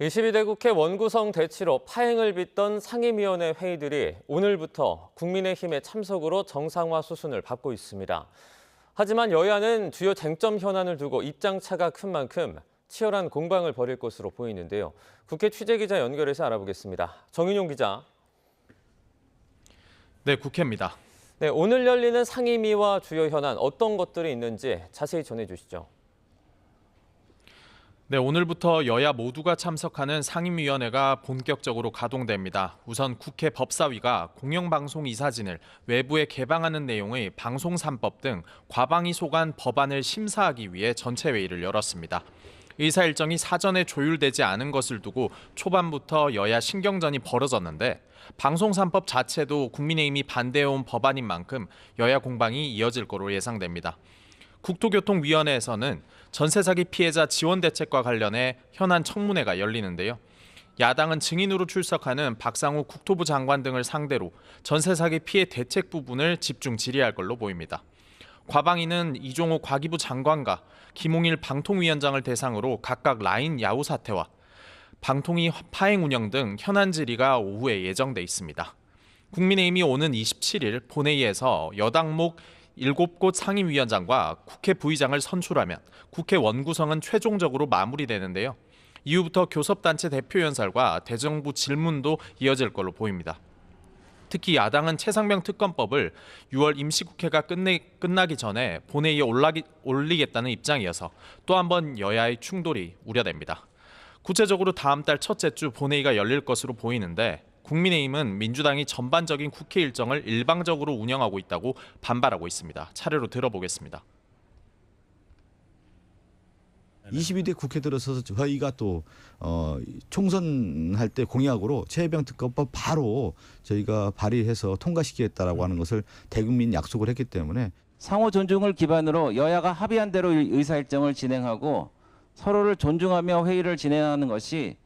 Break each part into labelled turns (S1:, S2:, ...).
S1: 22대 국회 원구성 대치로 파행을 빚던 상임위원회 회의들이 오늘부터 국민의힘의 참석으로 정상화 수순을 밟고 있습니다. 하지만 여야는 주요 쟁점 현안을 두고 입장차가 큰 만큼 치열한 공방을 벌일 것으로 보이는데요. 국회 취재기자 연결해서 알아보겠습니다. 정윤용 기자.
S2: 네, 국회입니다.
S1: 네, 오늘 열리는 상임위와 주요 현안 어떤 것들이 있는지 자세히 전해주시죠.
S2: 네, 오늘부터 여야 모두가 참석하는 상임위원회가 본격적으로 가동됩니다. 우선 국회 법사위가 공영방송 이사진을 외부에 개방하는 내용의 방송 3법 등 과방위 소관 법안을 심사하기 위해 전체 회의를 열었습니다. 의사 일정이 사전에 조율되지 않은 것을 두고 초반부터 여야 신경전이 벌어졌는데 방송 3법 자체도 국민의힘이 반대해온 법안인 만큼 여야 공방이 이어질 거로 예상됩니다. 국토교통위원회에서는 전세 사기 피해자 지원 대책과 관련해 현안 청문회가 열리는데요. 야당은 증인으로 출석하는 박상우 국토부 장관 등을 상대로 전세 사기 피해 대책 부분을 집중 질의할 걸로 보입니다. 과방위는 이종호 과기부 장관과 김홍일 방통위원장을 대상으로 각각 라인 야후 사태와 방통위 파행 운영 등 현안 질의가 오후에 예정돼 있습니다. 국민의힘이 오는 27일 본회의에서 여당목 7곳 상임위원장과 국회 부의장을 선출하면 국회 원구성은 최종적으로 마무리되는데요. 이후부터 교섭단체 대표연설과 대정부 질문도 이어질 걸로 보입니다. 특히 야당은 최상병 특검법을 6월 임시국회가 끝나기 전에 본회의에 올리겠다는 입장이어서 또 한 번 여야의 충돌이 우려됩니다. 구체적으로 다음 달 첫째 주 본회의가 열릴 것으로 보이는데 국민의힘은 민주당이 전반적인 국회 일정을 일방적으로 운영하고 있다고 반발하고 있습니다. 차례로 들어보겠습니다.
S3: 22대 국회 들어서서 저희가 또 총선할 때 공약으로 최혜병 특검법 바로 저희가 발의해서 통과시키겠다라고 하는 것을 대국민 약속을 했기 때문에
S4: 상호 존중을 기반으로 여야가 합의한 대로 의사일정을 진행하고 서로를 존중하며 회의를 진행하는 것이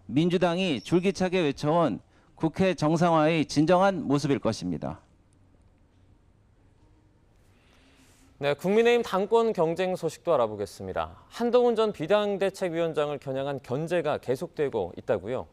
S4: 민주당이 줄기차게 외쳐온 국회 정상화의 진정한 모습일 것입니다.
S1: 네, 국민의힘 당권 경쟁 소식도 알아보겠습니다. 한동훈 전 비상대책위원장을 겨냥한 견제가 계속되고 있다고요?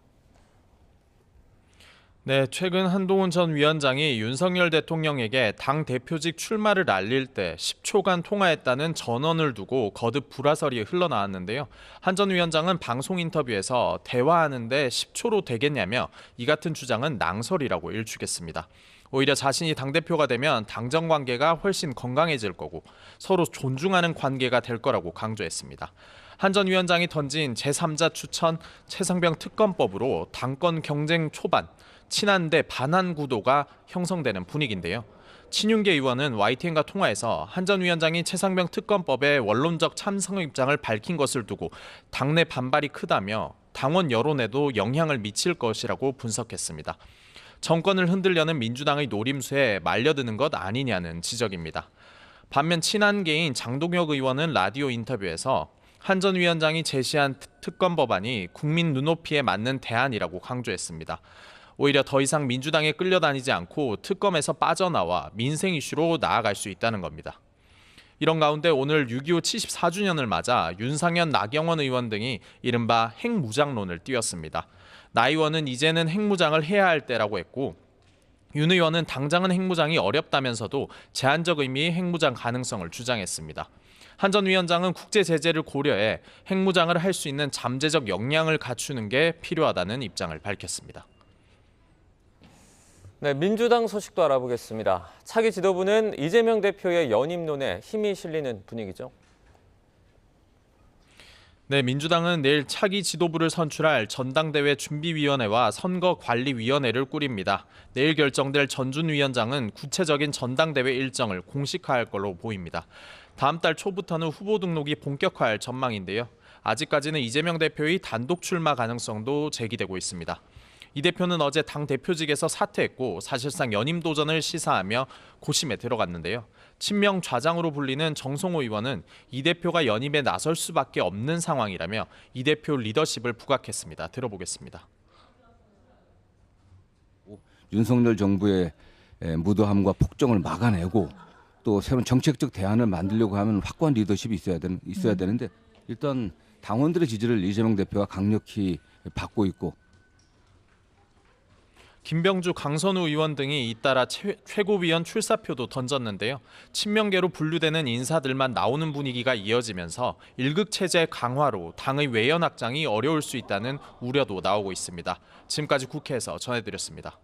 S2: 네, 최근 한동훈 전 위원장이 윤석열 대통령에게 당 대표직 출마를 알릴 때 10초간 통화했다는 전언을 두고 거듭 불화설이 흘러나왔는데요. 한 전 위원장은 방송 인터뷰에서 대화하는데 10초로 되겠냐며 이 같은 주장은 낭설이라고 일축했습니다. 오히려 자신이 당대표가 되면 당정 관계가 훨씬 건강해질 거고 서로 존중하는 관계가 될 거라고 강조했습니다. 한 전 위원장이 던진 제3자 추천 최상병 특검법으로 당권 경쟁 초반 친한데 반한 구도가 형성되는 분위기인데요. 친윤계 의원은 YTN과 통화에서 한 전 위원장이 최상병 특검법에 원론적 참석 입장을 밝힌 것을 두고 당내 반발이 크다며 당원 여론에도 영향을 미칠 것이라고 분석했습니다. 정권을 흔들려는 민주당의 노림수에 말려드는 것 아니냐는 지적입니다. 반면 친한계인 장동혁 의원은 라디오 인터뷰에서 한 전 위원장이 제시한 특검 법안이 국민 눈높이에 맞는 대안이라고 강조했습니다. 오히려 더 이상 민주당에 끌려다니지 않고 특검에서 빠져나와 민생 이슈로 나아갈 수 있다는 겁니다. 이런 가운데 오늘 6.25 74주년을 맞아 윤상현, 나경원 의원 등이 이른바 핵무장론을 띄웠습니다. 나 의원은 이제는 핵무장을 해야 할 때라고 했고 윤 의원은 당장은 핵무장이 어렵다면서도 제한적 의미의 핵무장 가능성을 주장했습니다. 한 전 위원장은 국제 제재를 고려해 핵무장을 할 수 있는 잠재적 역량을 갖추는 게 필요하다는 입장을 밝혔습니다.
S1: 네, 민주당 소식도 알아보겠습니다. 차기 지도부는 이재명 대표의 연임론에 힘이 실리는 분위기죠.
S2: 네, 민주당은 내일 차기 지도부를 선출할 전당대회 준비위원회와 선거관리위원회를 꾸립니다. 내일 결정될 전준 위원장은 구체적인 전당대회 일정을 공식화할 걸로 보입니다. 다음 달 초부터는 후보 등록이 본격화할 전망인데요. 아직까지는 이재명 대표의 단독 출마 가능성도 제기되고 있습니다. 이 대표는 어제 당 대표직에서 사퇴했고 사실상 연임 도전을 시사하며 고심에 들어갔는데요. 친명 좌장으로 불리는 정성호 의원은 이 대표가 연임에 나설 수밖에 없는 상황이라며 이 대표 리더십을 부각했습니다. 들어보겠습니다.
S5: 윤석열 정부의 무도함과 폭정을 막아내고 또 새로운 정책적 대안을 만들려고 하면 확고한 리더십이 있어야 되는데 일단 당원들의 지지를 이재명 대표가 강력히 받고 있고
S2: 김병주, 강선우 의원 등이 잇따라 최고위원 출사표도 던졌는데요. 친명계로 분류되는 인사들만 나오는 분위기가 이어지면서 일극 체제 강화로 당의 외연 확장이 어려울 수 있다는 우려도 나오고 있습니다. 지금까지 국회에서 전해드렸습니다.